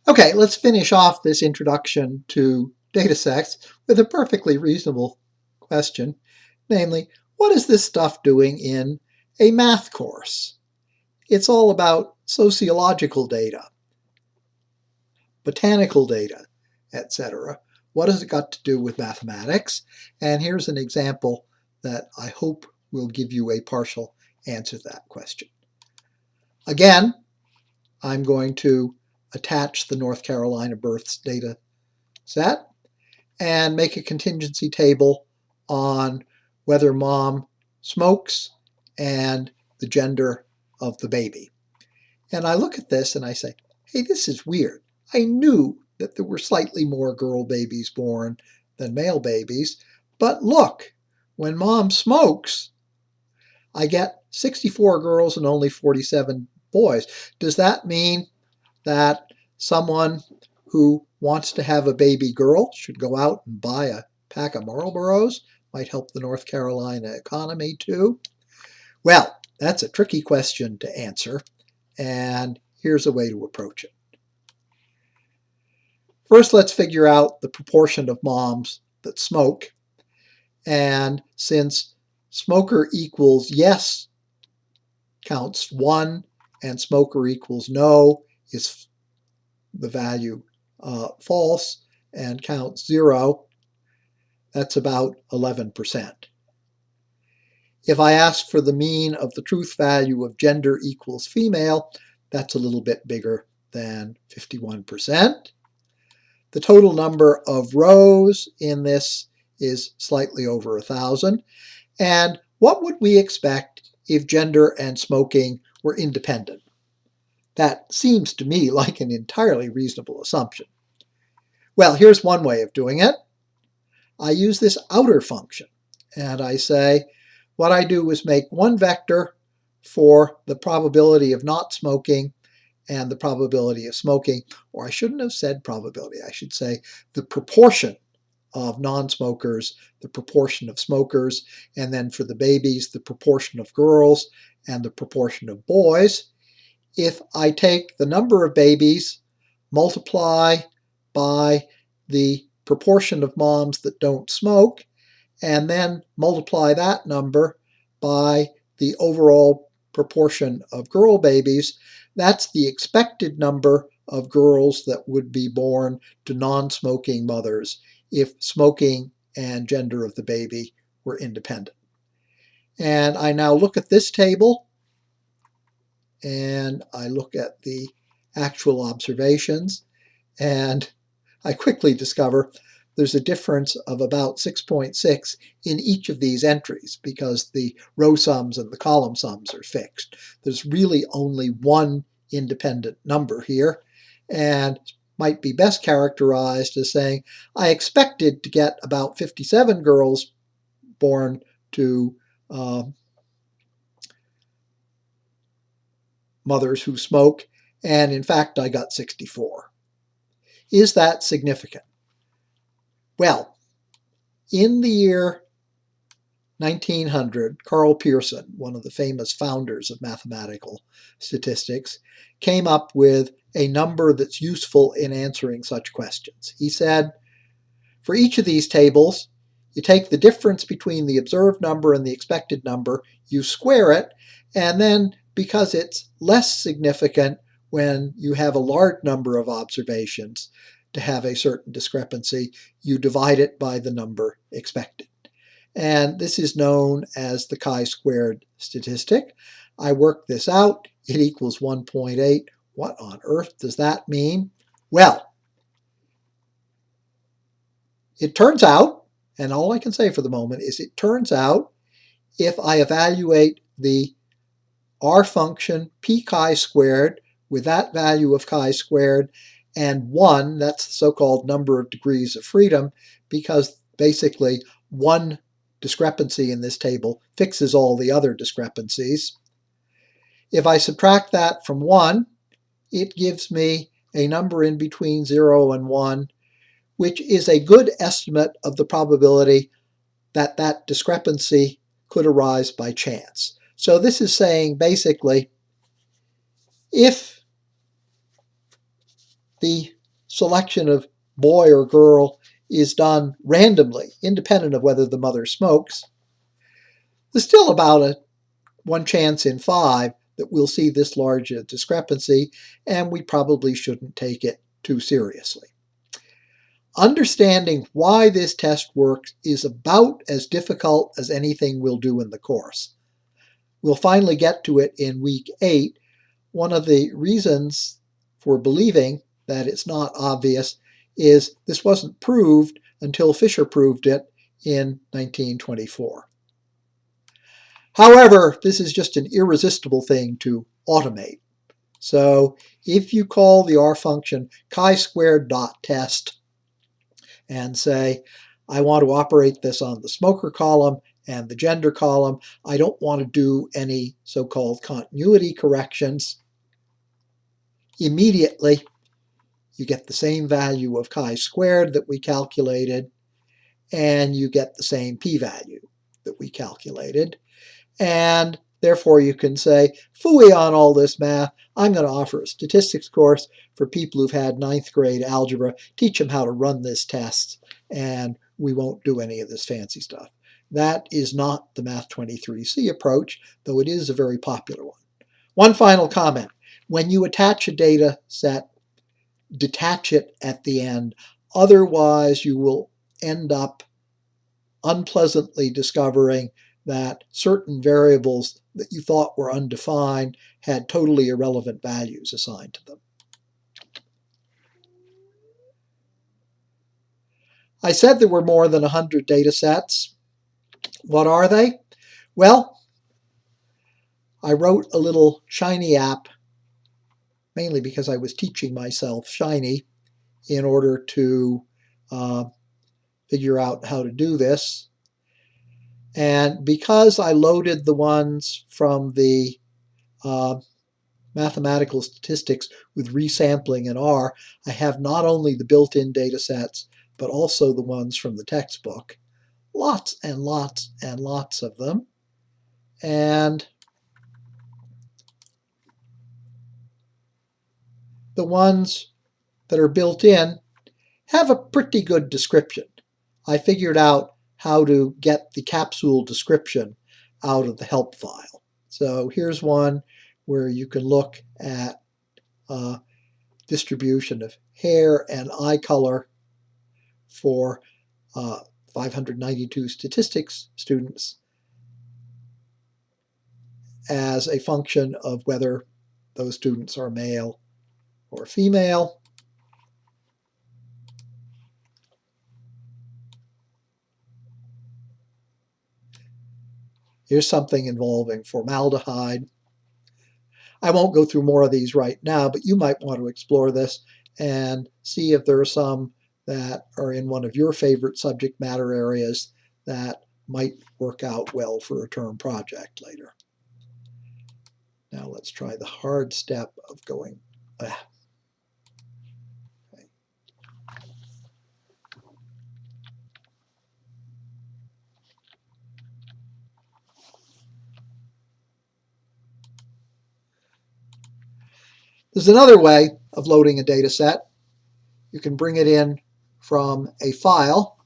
Okay, let's finish off this introduction to datasets with a perfectly reasonable question, namely, what is this stuff doing in a math course? It's all about sociological data, botanical data, etc. What has it got to do with mathematics? And here's an example that I hope will give you a partial answer to that question. Again, I'm going to attach the North Carolina births data set and make a contingency table on whether mom smokes and the gender of the baby. And I look at this and I say, hey, this is weird. I knew that there were slightly more girl babies born than male babies, but look, when mom smokes, I get 64 girls and only 47 boys. Does that mean that someone who wants to have a baby girl should go out and buy a pack of Marlboros? Might help the North Carolina economy too. Well, that's a tricky question to answer, and here's a way to approach it. First, let's figure out the proportion of moms that smoke. And since smoker equals yes counts 1 and smoker equals no is the value false and counts 0, that's about 11%. If I ask for the mean of the truth value of gender equals female, that's a little bit bigger than 51%. The total number of rows in this is slightly over 1,000. And what would we expect if gender and smoking were independent? That seems to me like an entirely reasonable assumption. Well, here's one way of doing it. I use this outer function, and I say what I do is make one vector for the probability of not smoking and the probability of smoking, or I shouldn't have said probability, I should say the proportion of non-smokers, the proportion of smokers, and then for the babies, the proportion of girls and the proportion of boys. If I take the number of babies, multiply by the proportion of moms that don't smoke, and then multiply that number by the overall proportion of girl babies, that's the expected number of girls that would be born to non-smoking mothers if smoking and gender of the baby were independent. And I now look at this table and I look at the actual observations, and I quickly discover there's a difference of about 6.6 in each of these entries because the row sums and the column sums are fixed. There's really only one independent number here, and might be best characterized as saying I expected to get about 57 girls born to mothers who smoke, and in fact I got 64. Is that significant? Well, in the year 1900, Carl Pearson, one of the famous founders of mathematical statistics, came up with a number that's useful in answering such questions. He said, for each of these tables, you take the difference between the observed number and the expected number, you square it, and then because it's less significant when you have a large number of observations to have a certain discrepancy, you divide it by the number expected. And this is known as the chi-squared statistic. I worked this out. It equals 1.8. What on earth does that mean? Well, it turns out, and all I can say for the moment is it turns out if I evaluate the R function p chi-squared with that value of chi-squared and 1, that's the so-called number of degrees of freedom, because basically one discrepancy in this table fixes all the other discrepancies. If I subtract that from 1, it gives me a number in between 0 and 1, which is a good estimate of the probability that that discrepancy could arise by chance. So this is saying basically if the selection of boy or girl is done randomly, independent of whether the mother smokes, there's still about a 1 chance in 5 that we'll see this large a discrepancy, and we probably shouldn't take it too seriously. Understanding why this test works is about as difficult as anything we'll do in the course. We'll finally get to it in week 8. One of the reasons for believing that it's not obvious is this wasn't proved until Fisher proved it in 1924. However, this is just an irresistible thing to automate. So if you call the R function chi-squared dot test and say, I want to operate this on the smoker column and the gender column, I don't want to do any so-called continuity corrections, immediately you get the same value of chi-squared that we calculated, and you get the same p-value that we calculated. And therefore you can say, phooey on all this math, I'm going to offer a statistics course for people who've had 9th grade algebra, teach them how to run this test, and we won't do any of this fancy stuff. That is not the Math23c approach, though it is a very popular one. One final comment. When you attach a data set, detach it at the end. Otherwise, you will end up unpleasantly discovering that certain variables that you thought were undefined had totally irrelevant values assigned to them. I said there were more than 100 data sets. What are they? Well, I wrote a little Shiny app, mainly because I was teaching myself Shiny in order to figure out how to do this. And because I loaded the ones from the mathematical statistics with resampling in R, I have not only the built-in data sets, but also the ones from the textbook. Lots and lots and lots of them. And the ones that are built in have a pretty good description. I figured out how to get the capsule description out of the help file. So here's one where you can look at distribution of hair and eye color for 592 statistics students as a function of whether those students are male or female. Here's something involving formaldehyde. I won't go through more of these right now, but you might want to explore this and see if there are some that are in one of your favorite subject matter areas that might work out well for a term project later. Now let's try the hard step of going. Okay. There's another way of loading a data set. You can bring it in from a file.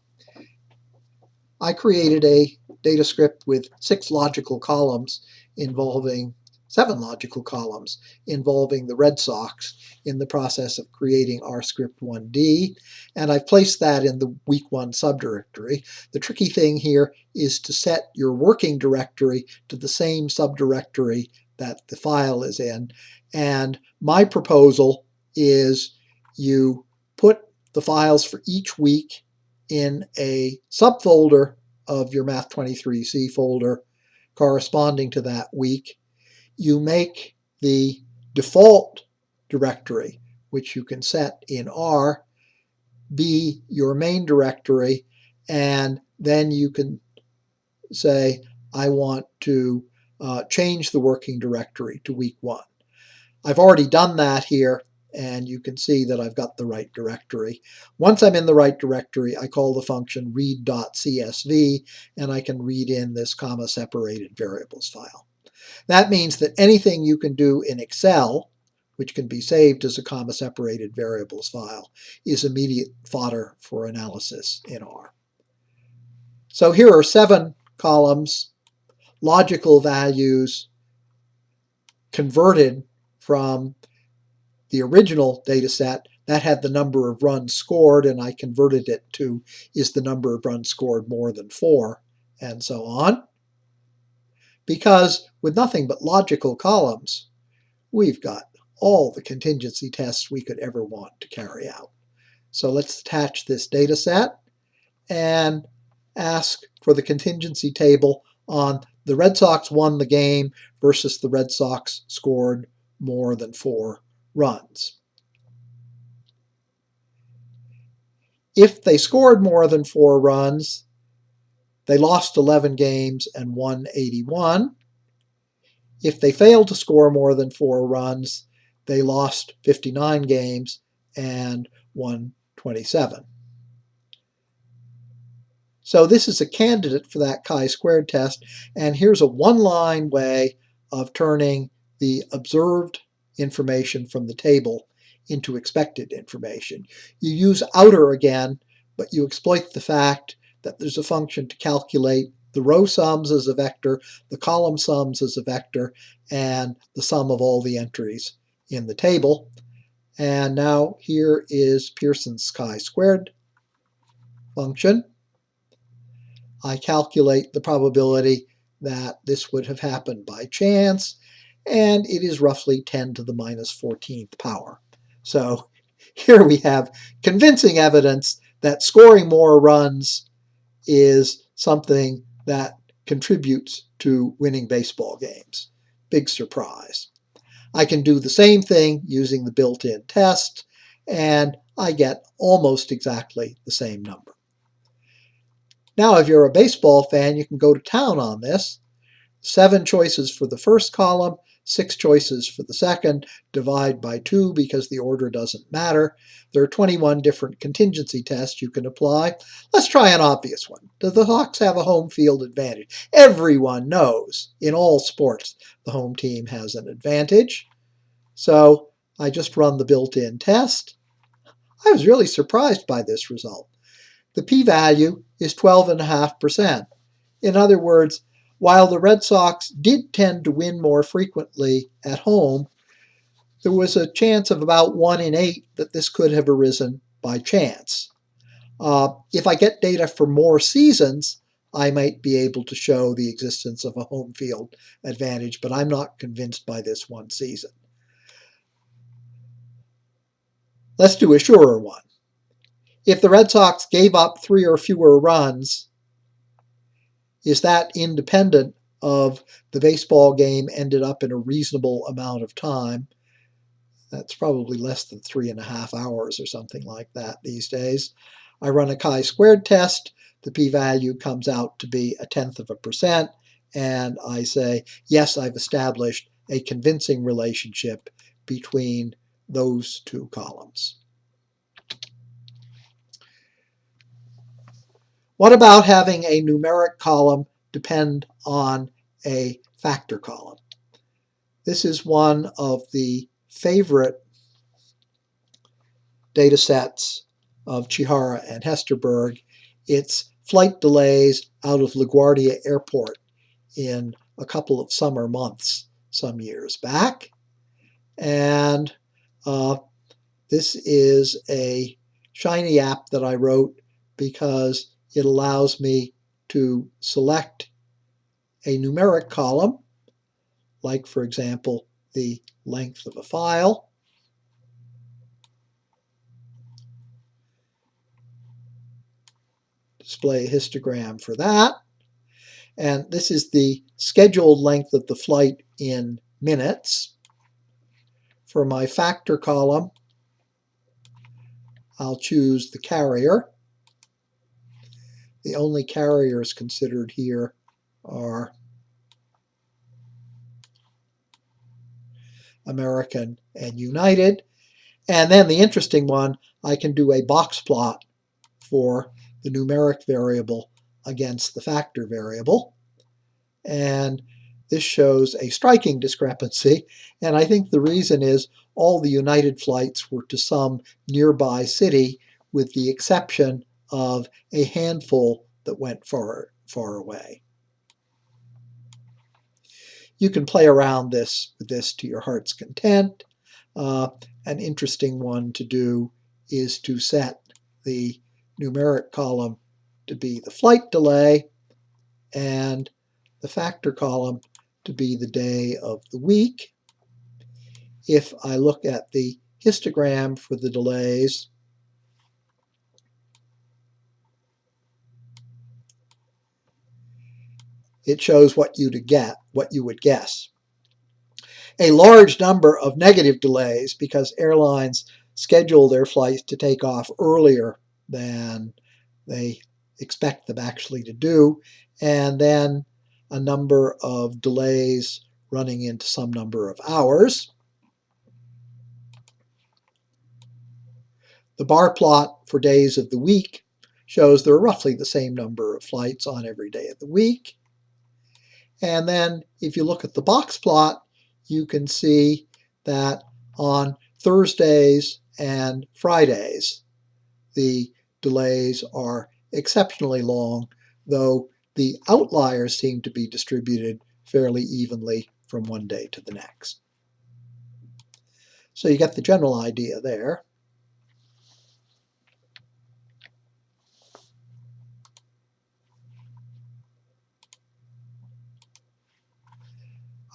I created a data script with 7 logical columns involving the Red Sox in the process of creating our script 1D, and I've placed that in the week 1 subdirectory. The tricky thing here is to set your working directory to the same subdirectory that the file is in, and my proposal is you put the files for each week in a subfolder of your Math23c folder corresponding to that week. You make the default directory, which you can set in R, be your main directory, and then you can say, I want to change the working directory to week 1. I've already done that here, and you can see that I've got the right directory. Once I'm in the right directory, I call the function read.csv, and I can read in this comma-separated variables file. That means that anything you can do in Excel, which can be saved as a comma-separated variables file, is immediate fodder for analysis in R. So here are 7 columns, logical values converted from the original data set that had the number of runs scored, and I converted it to is the number of runs scored more than 4, and so on. Because with nothing but logical columns, we've got all the contingency tests we could ever want to carry out. So let's attach this data set and ask for the contingency table on the Red Sox won the game versus the Red Sox scored more than 4 runs. If they scored more than 4 runs, they lost 11 games and won 81. If they failed to score more than 4 runs, they lost 59 games and won 27. So this is a candidate for that chi-squared test, and here's a one-line way of turning the observed information from the table into expected information. You use outer again, but you exploit the fact that there's a function to calculate the row sums as a vector, the column sums as a vector, and the sum of all the entries in the table. And now here is Pearson's chi-squared function. I calculate the probability that this would have happened by chance, and it is roughly 10 to the minus 14th power. So here we have convincing evidence that scoring more runs is something that contributes to winning baseball games. Big surprise. I can do the same thing using the built-in test, and I get almost exactly the same number. Now, if you're a baseball fan, you can go to town on this. 7 choices for the first column, 6 choices for the second, divide by 2 because the order doesn't matter. There are 21 different contingency tests you can apply. Let's try an obvious one. Do the Hawks have a home field advantage? Everyone knows in all sports the home team has an advantage. So I just run the built-in test. I was really surprised by this result. The p-value is 12.5%. In other words, while the Red Sox did tend to win more frequently at home, there was a chance of about 1 in 8 that this could have arisen by chance. If I get data for more seasons, I might be able to show the existence of a home field advantage, but I'm not convinced by this one season. Let's do a surer one. If the Red Sox gave up 3 or fewer runs, is that independent of the baseball game ended up in a reasonable amount of time? That's probably less than 3.5 hours or something like that these days. I run a chi-squared test. The p-value comes out to be 0.1%, and I say, yes, I've established a convincing relationship between those 2 columns. What about having a numeric column depend on a factor column? This is one of the favorite data sets of Chihara and Hesterberg. It's flight delays out of LaGuardia Airport in a couple of summer months some years back. And this is a Shiny app that I wrote because it allows me to select a numeric column, like, for example, the length of a file. Display a histogram for that. And this is the scheduled length of the flight in minutes. For my factor column, I'll choose the carrier. The only carriers considered here are American and United. And then the interesting one, I can do a box plot for the numeric variable against the factor variable. And this shows a striking discrepancy, and I think the reason is all the United flights were to some nearby city, with the exception of a handful that went far away. You can play around with this to your heart's content. An interesting one to do is to set the numeric column to be the flight delay and the factor column to be the day of the week. If I look at the histogram for the delays, it shows what you would guess. A large number of negative delays because airlines schedule their flights to take off earlier than they expect them actually to do, and then a number of delays running into some number of hours. The bar plot for days of the week shows there are roughly the same number of flights on every day of the week. And then if you look at the box plot, you can see that on Thursdays and Fridays, the delays are exceptionally long, though the outliers seem to be distributed fairly evenly from one day to the next. So you get the general idea there.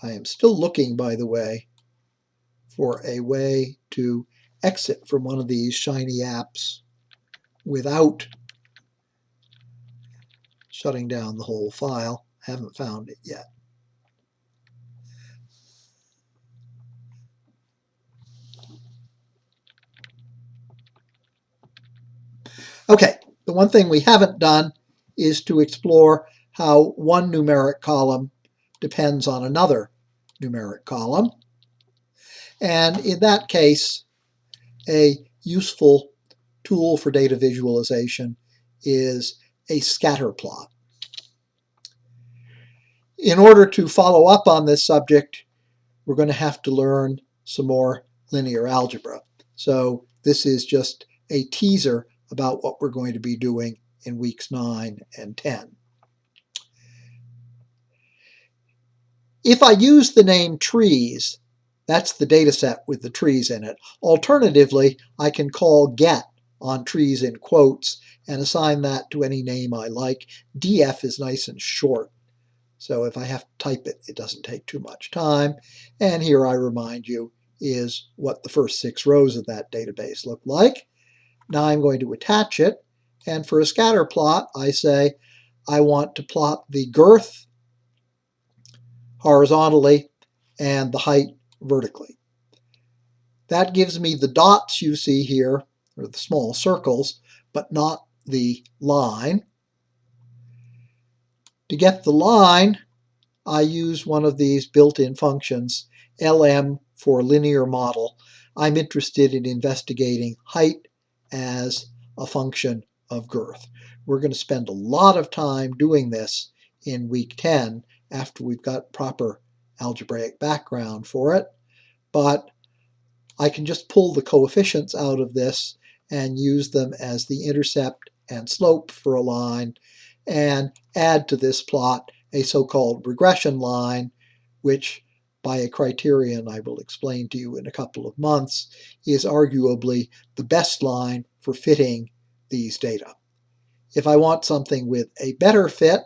I am still looking, by the way, for a way to exit from one of these shiny apps without shutting down the whole file. I haven't found it yet. Okay, the one thing we haven't done is to explore how one numeric column depends on another numeric column. And in that case, a useful tool for data visualization is a scatter plot. In order to follow up on this subject, we're going to have to learn some more linear algebra. So this is just a teaser about what we're going to be doing in weeks 9 and 10. If I use the name trees, that's the data set with the trees in it. Alternatively, I can call get on trees in quotes and assign that to any name I like. DF is nice and short, so if I have to type it, it doesn't take too much time. And here I remind you is what the first 6 rows of that database look like. Now I'm going to attach it, and for a scatter plot, I say I want to plot the girth horizontally and the height vertically. That gives me the dots you see here, or the small circles, but not the line. To get the line, I use one of these built-in functions, LM for linear model. I'm interested in investigating height as a function of girth. We're going to spend a lot of time doing this in week 10 after we've got proper algebraic background for it, but I can just pull the coefficients out of this and use them as the intercept and slope for a line, and add to this plot a so-called regression line, which by a criterion I will explain to you in a couple of months, is arguably the best line for fitting these data. If I want something with a better fit,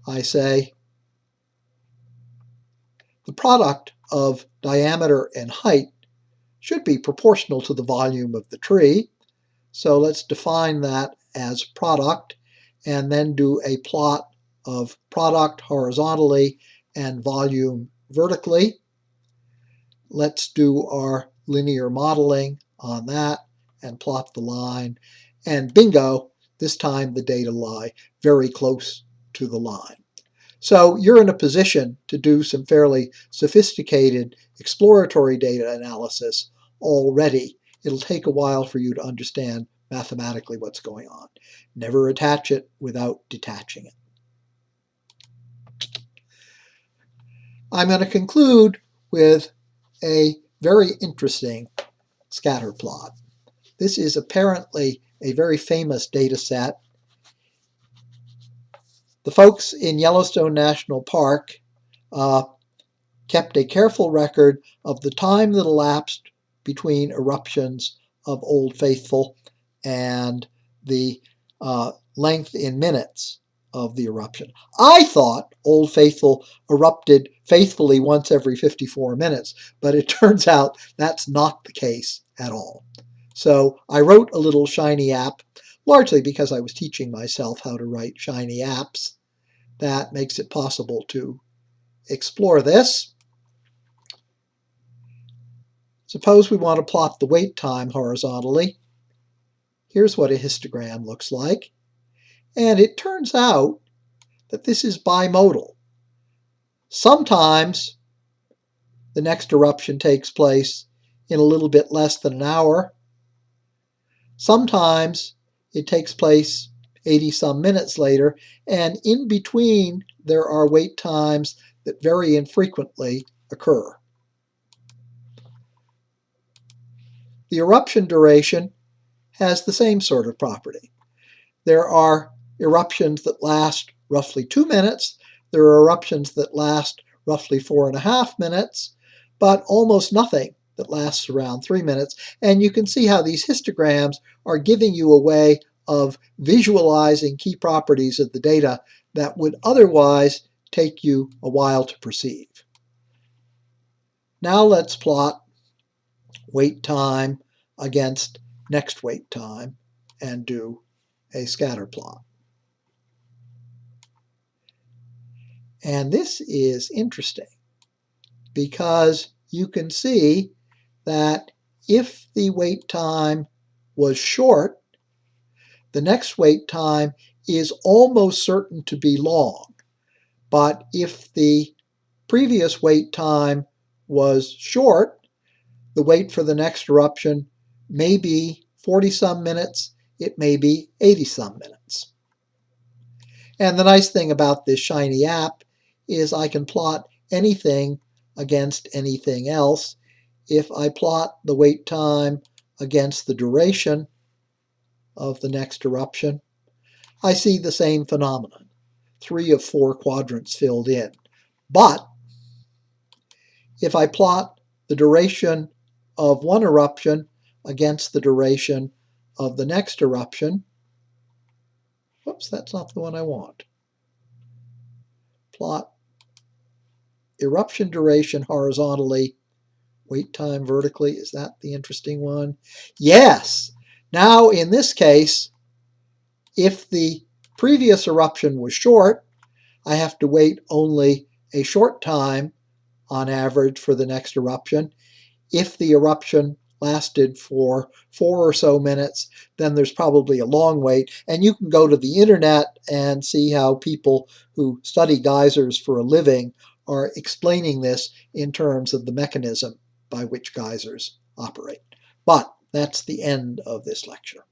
I say the product of diameter and height should be proportional to the volume of the tree. So let's define that as product and then do a plot of product horizontally and volume vertically. Let's do our linear modeling on that and plot the line. And bingo, this time the data lie very close to the line. So you're in a position to do some fairly sophisticated exploratory data analysis already. It'll take a while for you to understand mathematically what's going on. Never attach it without detaching it. I'm going to conclude with a very interesting scatter plot. This is apparently a very famous data set. The folks in Yellowstone National Park kept a careful record of the time that elapsed between eruptions of Old Faithful and the length in minutes of the eruption. I thought Old Faithful erupted faithfully once every 54 minutes, but it turns out that's not the case at all. So I wrote a little Shiny app, largely because I was teaching myself how to write Shiny apps. That makes it possible to explore this. Suppose we want to plot the wait time horizontally. Here's what a histogram looks like. And it turns out that this is bimodal. Sometimes the next eruption takes place in a little bit less than an hour. Sometimes it takes place 80-some minutes later, and in between there are wait times that very infrequently occur. The eruption duration has the same sort of property. There are eruptions that last roughly 2 minutes. There are eruptions that last roughly 4.5 minutes, but almost nothing that lasts around 3 minutes. And you can see how these histograms are giving you a way of visualizing key properties of the data that would otherwise take you a while to perceive. Now let's plot wait time against next wait time and do a scatter plot. And this is interesting because you can see that if the wait time was short, the next wait time is almost certain to be long. But if the previous wait time was short, the wait for the next eruption may be 40-some minutes, it may be 80-some minutes. And the nice thing about this Shiny app is I can plot anything against anything else. If I plot the wait time against the duration of the next eruption, I see the same phenomenon. 3 of 4 quadrants filled in. But if I plot the duration of one eruption against the duration of the next eruption, whoops, that's not the one I want. Plot eruption duration horizontally, wait time vertically. Is that the interesting one? Yes! Now in this case, if the previous eruption was short, I have to wait only a short time on average for the next eruption. If the eruption lasted for 4 or so minutes, then there's probably a long wait. And you can go to the internet and see how people who study geysers for a living are explaining this in terms of the mechanism by which geysers operate. But that's the end of this lecture.